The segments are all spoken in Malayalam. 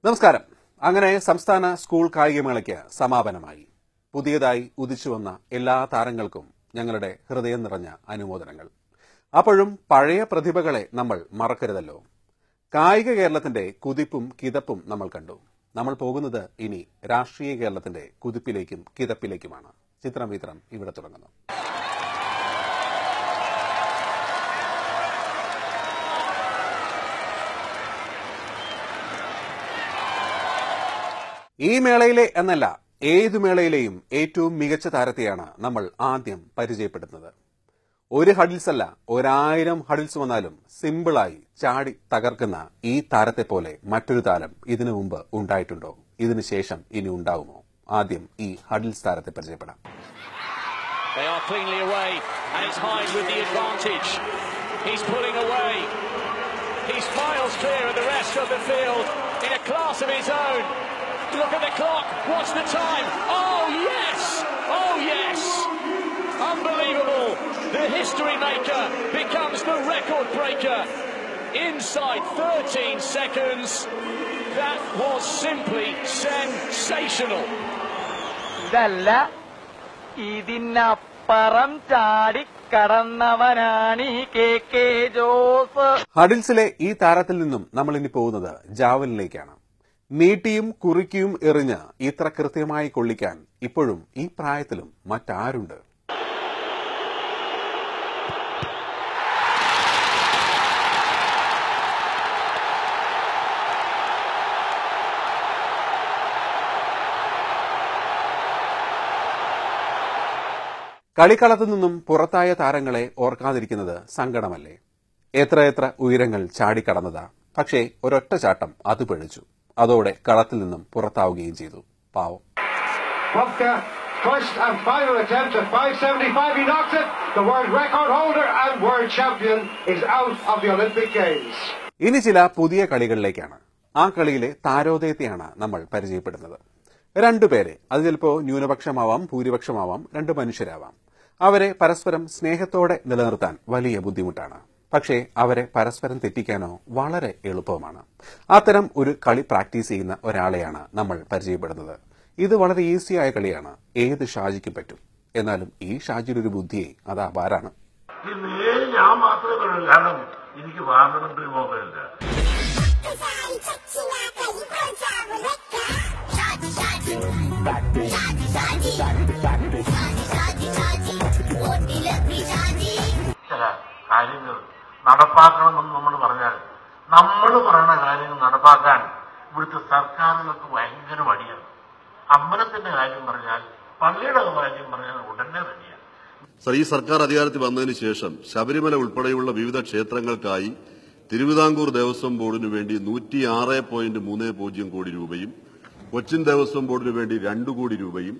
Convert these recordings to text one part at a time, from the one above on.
നമസ്കാരം. അങ്ങനെ സംസ്ഥാന സ്കൂൾ കായികമേളയ്ക്ക് സമാപനമായി. പുതിയതായി ഉദിച്ചുവന്ന എല്ലാ താരങ്ങൾക്കും ഞങ്ങളുടെ ഹൃദയം നിറഞ്ഞ അനുമോദനങ്ങൾ. അപ്പോഴും പഴയ പ്രതിഭകളെ നമ്മൾ മറക്കരുതല്ലോ. കായിക കേരളത്തിന്റെ കുതിപ്പും കിതപ്പും നമ്മൾ കണ്ടു. നമ്മൾ പോകുന്നത് ഇനി രാഷ്ട്രീയ കേരളത്തിന്റെ കുതിപ്പിലേക്കും കിതപ്പിലേക്കുമാണ്. ചിത്രം വിതരം ഇവിടെ തുടങ്ങുന്നു. ഈ മേളയിലെ എന്നല്ല, ഏതു മേളയിലെയും ഏറ്റവും മികച്ച താരത്തെയാണ് നമ്മൾ ആദ്യം പരിചയപ്പെടുന്നത്. ഒരു ഹഡിൽസ് അല്ല, 1000 ഹഡിൽസ് വന്നാലും സിമ്പിളായി ചാടി തകർക്കുന്ന ഈ താരത്തെ പോലെ മറ്റൊരു താരം ഇതിനു മുമ്പ് ഉണ്ടായിട്ടുണ്ടോ? ഇതിനുശേഷം ഇനി ഉണ്ടാകുമോ? ആദ്യം ഈ ഹഡിൽസ് താരത്തെ പരിചയപ്പെടാം. Look at the clock. What's the time? Oh, yes! Oh, yes! Unbelievable. The history maker becomes the record breaker. Inside 13 seconds. That was simply sensational. ഇതല്ല, ഇതിനപ്പുറം ചാടി കടന്നവനാണ് KK ജോസ്. ഹഡിൽസിലെ ഈ താരത്തിൽ നിന്നും നമ്മൾ ഇനി പോകുന്നത് ജാവലിനിലേക്കാണ്. നീട്ടിയും കുറിക്കിയും എറിഞ്ഞ് ഇത്ര കൃത്യമായി കൊള്ളിക്കാൻ ഇപ്പോഴും ഈ പ്രായത്തിലും മറ്റാരുണ്ട്? കളിക്കളത്തു നിന്നും പുറത്തായ താരങ്ങളെ ഓർക്കാതിരിക്കുന്നത് സങ്കടമല്ലേ? എത്ര ഉയരങ്ങൾ ചാടിക്കടന്നതാ. പക്ഷേ ഒരൊറ്റ ചാട്ടം അത് പിഴച്ചു. അതോടെ കളത്തിൽ നിന്നും പുറത്താവുകയും ചെയ്തു. പാവം. First and final attempt at 575. He knocks it. The world record holder and world champion is out of the Olympic Games. ഇനി ചില പുതിയ കളികളിലേക്കാണ്. ആ കളിയിലെ താരോദയത്തെയാണ് നമ്മൾ പരിചയപ്പെടുന്നത്. രണ്ടുപേരെ, അത് ചിലപ്പോൾ ന്യൂനപക്ഷമാവാം, ഭൂരിപക്ഷമാവാം, രണ്ട് മനുഷ്യരാവാം. അവരെ പരസ്പരം സ്നേഹത്തോടെ നിലനിർത്താൻ വലിയ ബുദ്ധിമുട്ടാണ്. പക്ഷേ അവരെ പരസ്പരം തെറ്റിക്കാനോ വളരെ എളുപ്പമാണ്. അത്തരം ഒരു കളി പ്രാക്ടീസ് ചെയ്യുന്ന ഒരാളെയാണ് നമ്മൾ പരിചയപ്പെടുന്നത്. ഇത് വളരെ ഈസിയായ കളിയാണ്, ഏത് ഷാജിക്കും പറ്റും. എന്നാലും ഈ ഷാജിയുടെ ഒരു ബുദ്ധിയെ അത് അപാരാണ്. ഞാൻ മാത്രമേ പറയൂ, കാരണം എനിക്ക് വാങ്ങണമെന്നൊരു മോഹമില്ല. ചില കാര്യങ്ങൾ നടപ്പാക്കണമെന്ന് നമ്മൾ പറഞ്ഞാൽ, നമ്മൾ പറയുന്ന കാര്യങ്ങൾ നടപ്പാക്കാൻ ഇവിടുത്തെ സർക്കാരുകൾക്ക് ഭയങ്കര മടിയാണ്. അമ്പലത്തിന്റെ കാര്യം പറഞ്ഞാൽ, പള്ളിയുടെ കാര്യം പറഞ്ഞാൽ ഉടനെ റെഡിയാണ്. സർ, ഈ സർക്കാർ അധികാരത്തിൽ വന്നതിന് ശേഷം ശബരിമല ഉൾപ്പെടെയുള്ള വിവിധ ക്ഷേത്രങ്ങൾക്കായി തിരുവിതാംകൂർ ദേവസ്വം ബോർഡിനു വേണ്ടി 106.30 കോടി രൂപയും, കൊച്ചിൻ ദേവസ്വം ബോർഡിനു വേണ്ടി 2 കോടി രൂപയും,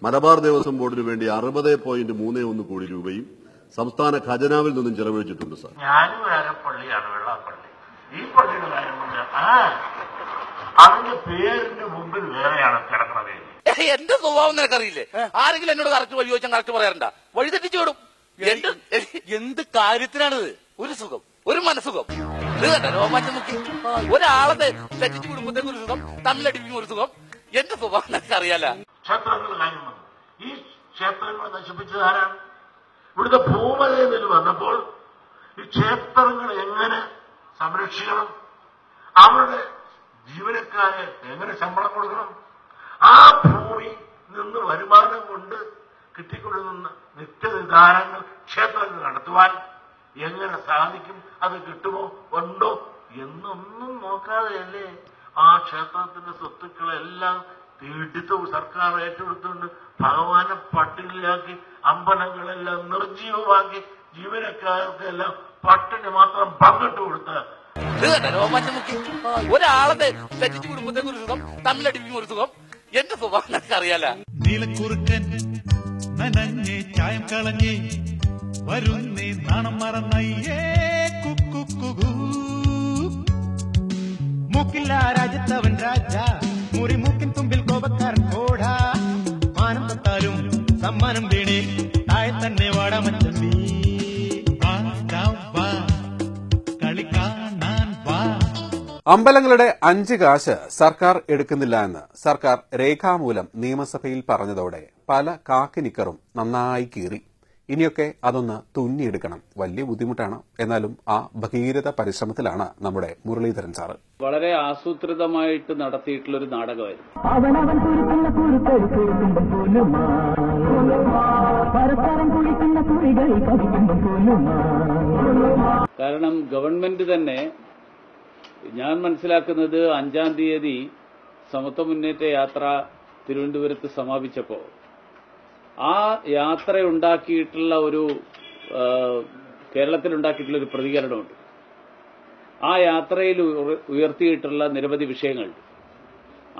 മലബാർ ദേവസ്വം ബോർഡിനു വേണ്ടി 60.31 കോടി രൂപയും സംസ്ഥാന ഖജനാവിൽ നിന്നും ചെലവഴിച്ചിട്ടുണ്ട്. സാർ, ഞാനും വേറെ പള്ളിയാണ്, വെള്ളാപ്പള്ളി. ഈ പള്ളിയുടെ കാര്യം പറഞ്ഞാൽ അതിന്റെ പേരിന്റെ മുമ്പിൽ വേറെയാണ് കിടക്കുന്നത്. എന്റെ സ്വഭാവം നിനക്കറിയില്ലേ? ആരെങ്കിലും എന്നോട് കറക്റ്റ് വഴി ചോദിച്ചാൽ കറക്റ്റ് പറയാറുണ്ട, വഴി തെറ്റിച്ചു വിടും. എന്ത് കാര്യത്തിനാണിത്? ഒരു സുഖം, ഒരു മനസുഖം. ഇത് കേട്ടോ രോമാഞ്ചം നോക്കി. ഒരാളെ തെറ്റിച്ചു വിടുമ്പോഴത്തേക്ക് ഒരു സുഖം, തമ്മിലടിപ്പിക്കും ഒരു സുഖം. എന്റെ സ്വഭാവം നിനക്കറിയാല. ക്ഷേത്രങ്ങളുടെ കാര്യം വന്നു. ഈ ക്ഷേത്രങ്ങൾ നശിപ്പിച്ചത് ആരാണ്? ഇവിടുത്തെ ഭൂമതയിൽ വന്നപ്പോൾ ഈ ക്ഷേത്രങ്ങൾ എങ്ങനെ സംരക്ഷിക്കണം, അവരുടെ ജീവനക്കാരെ എങ്ങനെ ശമ്പളം കൊടുക്കണം, ആ ഭൂമി നിന്ന് വരുമാനം കൊണ്ട് കിട്ടിക്കൊള്ളുന്ന നിത്യനിദാനങ്ങൾ ക്ഷേത്രങ്ങൾ നടത്തുവാൻ എങ്ങനെ സാധിക്കും, അത് കിട്ടുമോ ഉണ്ടോ എന്നൊന്നും നോക്കാതെയല്ലേ ആ ക്ഷേത്രത്തിന്റെ സ്വത്തുക്കളെല്ലാം തീട്ടിത്ത് സർക്കാർ ഏറ്റെടുത്തുകൊണ്ട് ഭഗവാനെ പട്ടിണിയാക്കി, അമ്പലങ്ങളെല്ലാം നിർജീവമാക്കി, ജീവനക്കാർക്കെല്ലാം പട്ടിണി മാത്രം പങ്കിട്ട് കൊടുത്ത് രോമാഞ്ചം നോക്കി. ഒരാളെ തെറ്റിച്ചു വിടുമ്പോഴത്തേക്ക് ഒരു സുഖം, തമ്മിലടിപ്പിക്കും ഒരു സുഖം. എന്റെ സ്വഭാവം നിനക്കറിയാല. നീലക്കുറുക്കൻ നനഞ്ഞേ ചായം കളഞ്ഞേ വരുന്നേ നാണം മറന്നയ്യേ കുക്കു മൂക്കില്ല രാജ്യത്തവൻ രാജ മുറി മൂക്കിൻ തുമ്പിൽ കോപക്കാരൻ കോടാ മാനം തൊട്ടാലും സമ്മാനം വീണേ താഴെ തന്നെ വാടാമച്ചമ്പി കളി കാണാൻ വാ അമ്പലങ്ങളുടെ 5 കാശ് സർക്കാർ എടുക്കുന്നില്ല എന്ന് സർക്കാർ രേഖാമൂലം നിയമസഭയിൽ പറഞ്ഞതോടെ പല കാക്കിനിക്കറും നന്നായി കീറി. ഇനിയൊക്കെ അതൊന്ന് തുന്നിയെടുക്കണം. വലിയ ബുദ്ധിമുട്ടാണ്. എന്നാലും ആ ഭഗീരഥ പരിശ്രമത്തിലാണ് നമ്മുടെ മുരളീധരൻ സാറ്. വളരെ ആസൂത്രിതമായിട്ട് നടത്തിയിട്ടുള്ള ഒരു നാടകമായിരുന്നു. കാരണം ഗവൺമെന്റ് തന്നെ, ഞാൻ മനസ്സിലാക്കുന്നത് 5-ാം തീയതി സമത്വ മുന്നേറ്റ യാത്ര തിരുവനന്തപുരത്ത് സമാപിച്ചപ്പോൾ ആ യാത്ര ഉണ്ടാക്കിയിട്ടുള്ള കേരളത്തിലുണ്ടാക്കിയിട്ടുള്ള ഒരു പ്രതികരണമുണ്ട്. ആ യാത്രയിൽ ഉയർത്തിയിട്ടുള്ള നിരവധി വിഷയങ്ങൾ,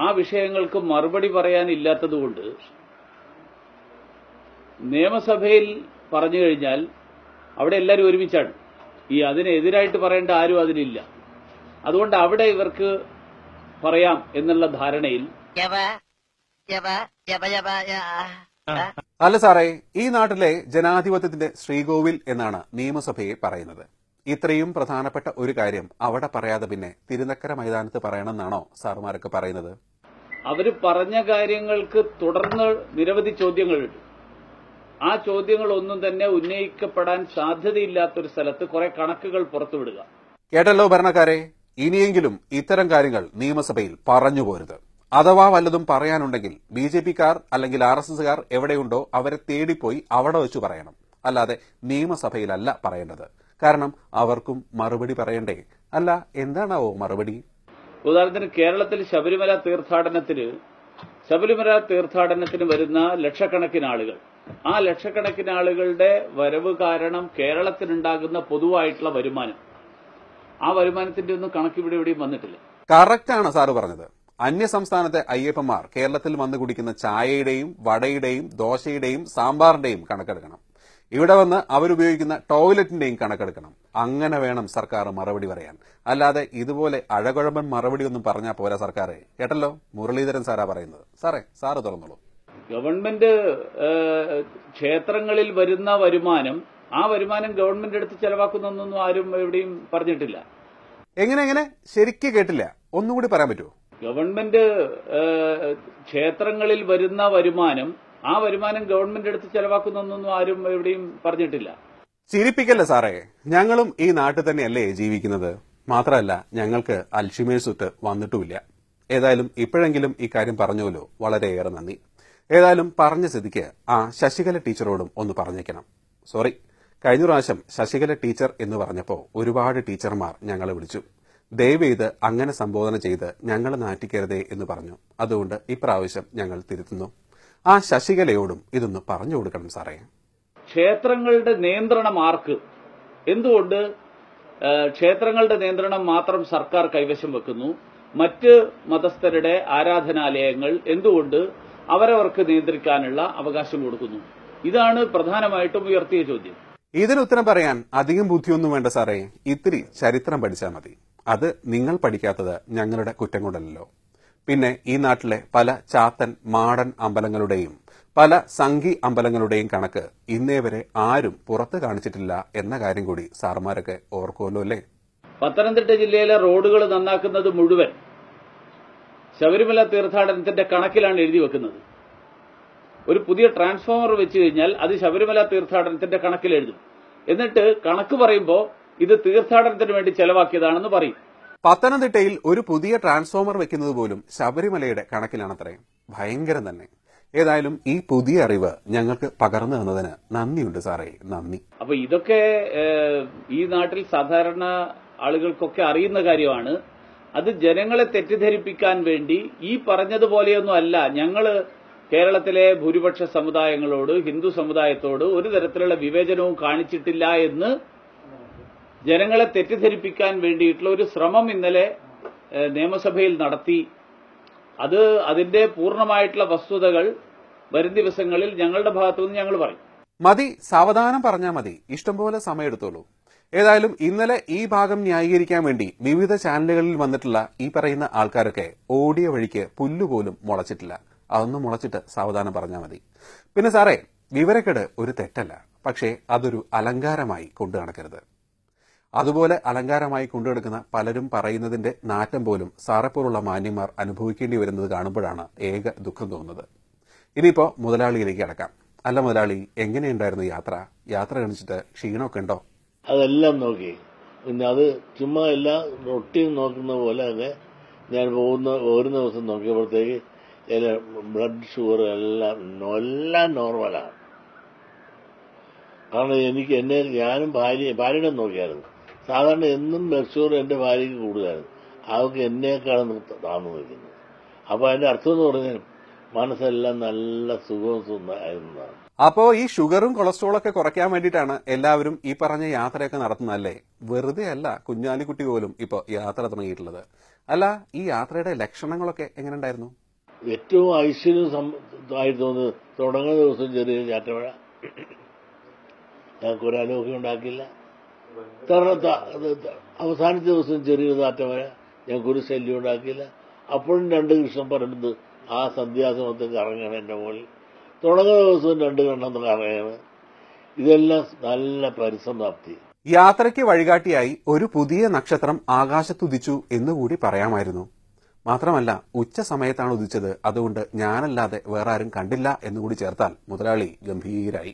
ആ വിഷയങ്ങൾക്ക് മറുപടി പറയാനില്ലാത്തതുകൊണ്ട് നിയമസഭയിൽ പറഞ്ഞു കഴിഞ്ഞാൽ അവിടെ എല്ലാവരും ഒരുമിച്ചാണ്. അതിനെതിരായിട്ട് പറയേണ്ട ആരും അതിലില്ല. അതുകൊണ്ട് അവിടെ ഇവർക്ക് പറയാം എന്നുള്ള ധാരണയിൽ. അല്ല സാറേ, ഈ നാട്ടിലെ ജനാധിപത്യത്തിന്റെ ശ്രീകോവിൽ എന്നാണ് നിയമസഭയെ പറയുന്നത്. ഇത്രയും പ്രധാനപ്പെട്ട ഒരു കാര്യം അവിടെ പറയാതെ പിന്നെ തിരുനക്കര മൈതാനത്ത് പറയണമെന്നാണോ സാറുമാരൊക്കെ പറയുന്നത്? അവര് പറഞ്ഞ കാര്യങ്ങൾക്ക് തുടർന്ന് നിരവധി ചോദ്യങ്ങളുണ്ട്. ആ ചോദ്യങ്ങളൊന്നും തന്നെ ഉന്നയിക്കപ്പെടാൻ സാധ്യതയില്ലാത്തൊരു സ്ഥലത്ത് കുറെ കണക്കുകൾ പുറത്തുവിടുക. കേട്ടല്ലോ ഭരണക്കാരെ, ഇനിയെങ്കിലും ഇത്തരം കാര്യങ്ങൾ നിയമസഭയിൽ പറഞ്ഞു പോരുത്. അഥവാ വല്ലതും പറയാനുണ്ടെങ്കിൽ BJPക്കാർ അല്ലെങ്കിൽ RSSകാർ എവിടെയുണ്ടോ അവരെ തേടിപ്പോയി അവിടെ വെച്ച് പറയണം. അല്ലാതെ നിയമസഭയിലല്ല പറയേണ്ടത്. കാരണം അവർക്കും മറുപടി പറയണ്ടേ? അല്ല, എന്താണാവോ മറുപടി? ഉദാഹരണത്തിന് കേരളത്തിൽ ശബരിമല തീർത്ഥാടനത്തിന് വരുന്ന ലക്ഷക്കണക്കിന് ആളുകൾ, ആ ലക്ഷക്കണക്കിന് ആളുകളുടെ വരവ് കാരണം കേരളത്തിനുണ്ടാകുന്ന പൊതുവായിട്ടുള്ള വരുമാനം, ആ വരുമാനത്തിന്റെ ഒന്നും കണക്ക് ഇവിടെയും വന്നിട്ടില്ല. കറക്റ്റാണ് സാറ് പറഞ്ഞത്. അന്യസംസ്ഥാനത്തെ അയ്യപ്പന്മാർ കേരളത്തിൽ വന്ന് കുടിക്കുന്ന ചായയുടെയും വടയുടെയും ദോശയുടെയും സാമ്പാറിന്റെയും കണക്കെടുക്കണം. ഇവിടെ വന്ന് അവരുപയോഗിക്കുന്ന ടോയ്ലറ്റിന്റെയും കണക്കെടുക്കണം. അങ്ങനെ വേണം സർക്കാർ മറുപടി പറയാൻ. അല്ലാതെ ഇതുപോലെ അഴകുഴമ്പൻ മറുപടി ഒന്നും പറഞ്ഞാൽ പോരാ സർക്കാരെ. കേട്ടല്ലോ, മുരളീധരൻ സാറാ പറയുന്നത്. സാറ് തുറന്നോളൂ. ഗവൺമെന്റ് ക്ഷേത്രങ്ങളിൽ വരുന്ന വരുമാനം, ആ വരുമാനം ഗവൺമെന്റ് എടുത്ത് ചെലവാക്കുന്നൊന്നും ആരും എവിടെയും പറഞ്ഞിട്ടില്ല. എങ്ങനെ ശരിക്ക് കേട്ടില്ല, ഒന്നുകൂടി പറയാൻ പറ്റുമോ? ഗവൺമെന്റ് ക്ഷേത്രങ്ങളിൽ വരുന്ന വരുമാനം, ആ വരുമാനം ഗവൺമെന്റ് എടുത്ത് ചെലവാക്കുന്നൊന്നും ആരും എവിടെയും പറഞ്ഞിട്ടില്ല. ചിരിപ്പിക്കല്ലേ സാറേ, ഞങ്ങളും ഈ നാട്ടിൽ തന്നെയല്ലേ ജീവിക്കുന്നത്. മാത്രമല്ല ഞങ്ങൾക്ക് അൽഷിമേഴ്സ് വന്നിട്ടുമില്ല. ഏതായാലും ഇപ്പോഴെങ്കിലും ഈ കാര്യം പറഞ്ഞല്ലോ, വളരെയേറെ നന്ദി. ഏതായാലും പറഞ്ഞ സ്ഥിതിക്ക് ആ ശശികല ടീച്ചറോടും ഒന്ന് പറഞ്ഞേക്കണം. സോറി, കഴിഞ്ഞ പ്രാവശ്യം ശശികല ടീച്ചർ എന്ന് പറഞ്ഞപ്പോൾ ഒരുപാട് ടീച്ചർമാർ ഞങ്ങളെ വിളിച്ചു. ദയവേത് അങ്ങനെ സംബോധന ചെയ്ത് ഞങ്ങൾ നാറ്റിക്കരുതേ എന്ന് പറഞ്ഞു. അതുകൊണ്ട് ഇപ്രാവശ്യം ഞങ്ങൾ തിരുത്തുന്നു. ആ ശശികലയോടും ഇതൊന്ന് പറഞ്ഞു കൊടുക്കണം സാറേ. ക്ഷേത്രങ്ങളുടെ നിയന്ത്രണം ആർക്ക്? എന്തുകൊണ്ട് ക്ഷേത്രങ്ങളുടെ നിയന്ത്രണം മാത്രം സർക്കാർ കൈവശം വെക്കുന്നു? മറ്റ് മതസ്ഥരുടെ ആരാധനാലയങ്ങൾ എന്തുകൊണ്ട് അവരവർക്ക് നിയന്ത്രിക്കാനുള്ള അവകാശം കൊടുക്കുന്നു? ഇതാണ് പ്രധാനമായിട്ടും ഉയർത്തിയ ചോദ്യം. ഇതിനുത്തരം പറയാൻ അധികം ബുദ്ധിയൊന്നും വേണ്ട സാറേ. ഇത്തിരി ചരിത്രം പഠിച്ചാൽ മതി. അത് നിങ്ങൾ പഠിക്കാത്തത് ഞങ്ങളുടെ കുറ്റം കൊണ്ടല്ലോ. പിന്നെ ഈ നാട്ടിലെ പല ചാത്തൻ മാടൻ അമ്പലങ്ങളുടെയും പല സംഘി അമ്പലങ്ങളുടെയും കണക്ക് ഇന്നേ വരെ ആരും പുറത്ത് കാണിച്ചിട്ടില്ല എന്ന കാര്യം കൂടി സാറുമാരൊക്കെ ഓർക്കുമല്ലോ അല്ലേ? പത്തനംതിട്ട ജില്ലയിലെ റോഡുകൾ നന്നാക്കുന്നത് മുഴുവൻ ശബരിമല തീർത്ഥാടനത്തിന്റെ കണക്കിലാണ് എഴുതി വെക്കുന്നത്. ഒരു പുതിയ ട്രാൻസ്ഫോമർ വെച്ച് കഴിഞ്ഞാൽ അത് ശബരിമല തീർത്ഥാടനത്തിന്റെ കണക്കിൽ എഴുതും. എന്നിട്ട് കണക്ക് പറയുമ്പോൾ ഇത് തീർത്ഥാടനത്തിന് വേണ്ടി ചെലവാക്കിയതാണെന്ന് പറയും. പത്തനംതിട്ടയിൽ ഒരു പുതിയ ട്രാൻസ്ഫോമർ വെക്കുന്നത് പോലും ശബരിമലയുടെ കണക്കിലാണത്രേ. ഭയങ്കരം തന്നെ. ഏതായാലും ഈ പുതിയ അറിവ് ഞങ്ങൾക്ക് പകർന്നു തന്നതിന് നന്ദിയുണ്ട് സാറേ, നന്ദി. അപ്പൊ ഇതൊക്കെ ഈ നാട്ടിൽ സാധാരണ ആളുകൾക്കൊക്കെ അറിയുന്ന കാര്യമാണ്. അത് ജനങ്ങളെ തെറ്റിദ്ധരിപ്പിക്കാൻ വേണ്ടി ഈ പറഞ്ഞതുപോലെയൊന്നും അല്ല. ഞങ്ങള് കേരളത്തിലെ ഭൂരിപക്ഷ സമുദായങ്ങളോട്, ഹിന്ദു സമുദായത്തോട് ഒരു തരത്തിലുള്ള വിവേചനവും കാണിച്ചിട്ടില്ല എന്ന് ജനങ്ങളെ തെറ്റിദ്ധരിപ്പിക്കാൻ വേണ്ടിയിട്ടുള്ള ഒരു ശ്രമം ഇന്നലെ നിയമസഭയിൽ നടത്തി. അതിന്റെ പൂർണ്ണമായിട്ടുള്ള വസ്തുതകൾ വരും ദിവസങ്ങളിൽ ഞങ്ങളുടെ ഭാഗത്തുനിന്ന് ഞങ്ങൾ പറയും. മതി, സാവധാനം പറഞ്ഞാൽ മതി. ഇഷ്ടംപോലെ സമയമെടുത്തോളൂ. ഏതായാലും ഇന്നലെ ഈ ഭാഗം ന്യായീകരിക്കാൻ വേണ്ടി വിവിധ ചാനലുകളിൽ വന്നിട്ടുള്ള ഈ പറയുന്ന ആൾക്കാരൊക്കെ ഓടിയ വഴിക്ക് പുല്ലുപോലും മുളച്ചിട്ടില്ല. അതൊന്നും മുളച്ചിട്ട് സാവധാനം പറഞ്ഞാൽ മതി. പിന്നെ സാറേ, വിവരക്കേട് ഒരു തെറ്റല്ല, പക്ഷേ അതൊരു അലങ്കാരമായി കൊണ്ടു നടക്കരുത്. അതുപോലെ അലങ്കാരമായി കൊണ്ടുനടക്കുന്ന പലരും പറയുന്നതിന്റെ നാറ്റം പോലും സാറെപ്പോലുള്ള മാന്യന്മാർ അനുഭവിക്കേണ്ടി വരുന്നത് കാണുമ്പോഴാണ് ഏക ദുഃഖം തോന്നുന്നത്. ഇനിയിപ്പോ മുതലാളിയിലേക്ക് അടക്കാം. അല്ല മുതലാളി, എങ്ങനെയുണ്ടായിരുന്നു യാത്ര? യാത്ര കാണിച്ചിട്ട് ക്ഷീണമൊക്കെ ഉണ്ടോ? അതെല്ലാം നോക്കി. പിന്നെ അത് ചുമ്മാ എല്ലാം റൊട്ടീൻ നോക്കുന്ന പോലെ തന്നെ ഞാൻ ഒരു ദിവസം നോക്കിയപ്പോഴത്തേക്ക് ബ്ലഡ് ഷുഗർ എല്ലാം നോർമലാണ്. കാരണം ഞാനും ഭാര്യയുടെ നോക്കിയായിരുന്നു. സാധാരണ എന്നും ബ്ലഡ് ഷുഗർ എന്റെ ഭാര്യയ്ക്ക് കൂടുതലായിരുന്നു. അവർക്ക് എന്നേക്കാളും താന്നു നിൽക്കുന്നത്. അപ്പൊ അതിന്റെ അർത്ഥം എന്ന് പറഞ്ഞാൽ മനസ്സെല്ലാം നല്ല സുഖമായിരുന്നതാണ്. അപ്പോ ഈ ഷുഗറും കൊളസ്ട്രോളൊക്കെ കുറയ്ക്കാൻ വേണ്ടിയിട്ടാണ് എല്ലാവരും ഈ പറഞ്ഞ യാത്രയൊക്കെ നടത്തുന്നതല്ലേ? വെറുതെ അല്ല കുഞ്ഞാലിക്കുട്ടി പോലും ഇപ്പൊ യാത്ര തുടങ്ങിയിട്ടുള്ളത്. അല്ല, ഈ യാത്രയുടെ ലക്ഷണങ്ങളൊക്കെ എങ്ങനെ ഉണ്ടായിരുന്നു? ഏറ്റവും ഐശ്വര്യമായിട്ട് തോന്നുന്നത് തുടങ്ങുന്ന ദിവസം ചെറിയ ചാറ്റമഴ. ഞങ്ങൾക്ക് ഒരു അലോഹ്യം ഉണ്ടാക്കില്ല. അവസാനത്തെ ദിവസം ചെറിയൊരു ചാറ്റമഴ. ഞങ്ങൾക്കൊരു ശല്യം ഉണ്ടാക്കിയില്ല. അപ്പോഴും 2 കൃഷ്ണൻ പറയുന്നത് ആ സന്ധ്യാസമത്തിൽ കറങ്ങണം എന്റെ മുകളിൽ. തുടങ്ങുന്ന ദിവസവും 2 കണ്ണം കറങ്ങാണ്. ഇതെല്ലാം നല്ല പരിസമാപ്തി. യാത്രയ്ക്ക് വഴികാട്ടിയായി ഒരു പുതിയ നക്ഷത്രം ആകാശത്തുദിച്ചു എന്നുകൂടി പറയാമായിരുന്നു. മാത്രമല്ല, ഉച്ച സമയത്താണ് ഉദിച്ചത്. അതുകൊണ്ട് ഞാനല്ലാതെ വേറെ ആരും കണ്ടില്ല എന്നുകൂടി ചേർത്താൽ മുതലാളി ഗംഭീരായി.